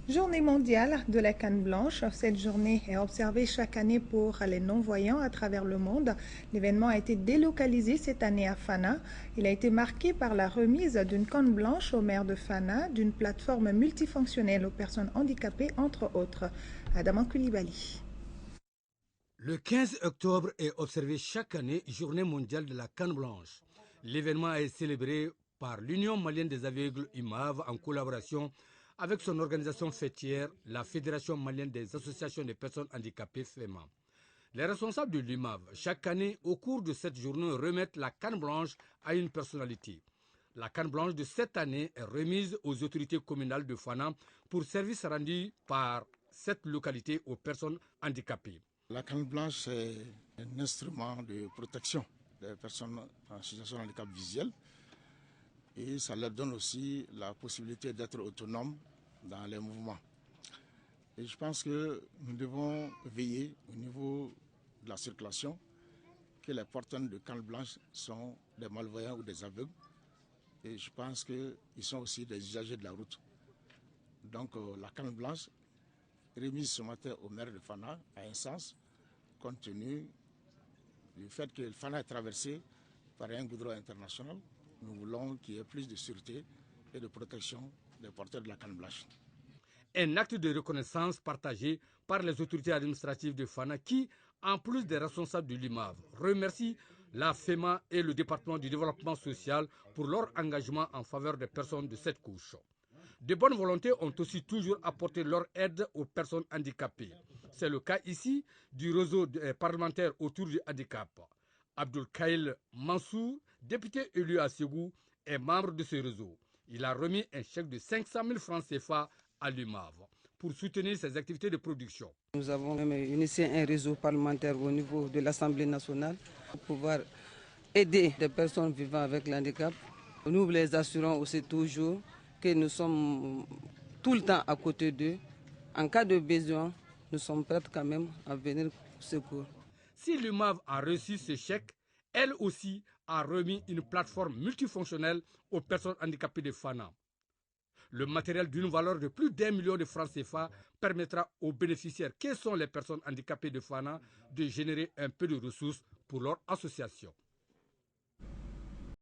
Journée mondiale de la canne blanche. Cette journée est observée chaque année pour les non-voyants à travers le monde. L'événement a été délocalisé cette année à Fana. Il a été marqué par la remise d'une canne blanche au maire de Fana, d'une plateforme multifonctionnelle aux personnes handicapées, entre autres. Adama Koulibaly. Le 15 octobre est observé chaque année Journée mondiale de la canne blanche. L'événement est célébré par l'Union malienne des aveugles UMAV en collaboration avec son organisation fêtière, la Fédération malienne des associations des personnes handicapées FEMA. Les responsables de l'UMAV, chaque année, au cours de cette journée, remettent la canne blanche à une personnalité. La canne blanche de cette année est remise aux autorités communales de Fana pour service rendu par cette localité aux personnes handicapées. La canne blanche est un instrument de protection des personnes en situation de handicap visuel et ça leur donne aussi la possibilité d'être autonomes dans les mouvements. Et je pense que nous devons veiller au niveau de la circulation que les porteurs de canne blanche sont des malvoyants ou des aveugles. Et je pense qu'ils sont aussi des usagers de la route. Donc la canne blanche remise ce matin au maire de Fana a un sens compte tenu du fait que Fana est traversé par un goudron international. Nous voulons qu'il y ait plus de sûreté et de protection des porteurs de la canne blanche. Un acte de reconnaissance partagé par les autorités administratives de Fana qui, en plus des responsables de l'IMAV, remercient la FEMA et le département du développement social pour leur engagement en faveur des personnes de cette couche. De bonnes volontés ont aussi toujours apporté leur aide aux personnes handicapées. C'est le cas ici du réseau parlementaire autour du handicap. Abdul Kail Mansour, député élu à Ségou, est membre de ce réseau. Il a remis un chèque de 500 000 francs CFA à l'UMAV pour soutenir ses activités de production. Nous avons initié un réseau parlementaire au niveau de l'Assemblée nationale pour pouvoir aider des personnes vivant avec le handicap. Nous les assurons aussi toujours que nous sommes tout le temps à côté d'eux. En cas de besoin, nous sommes prêts quand même à venir au secours. Si l'UMAV a reçu ce chèque, elle aussi a remis une plateforme multifonctionnelle aux personnes handicapées de Fana. Le matériel d'une valeur de plus d'1 million de francs CFA permettra aux bénéficiaires, qui sont les personnes handicapées de Fana, de générer un peu de ressources pour leur association.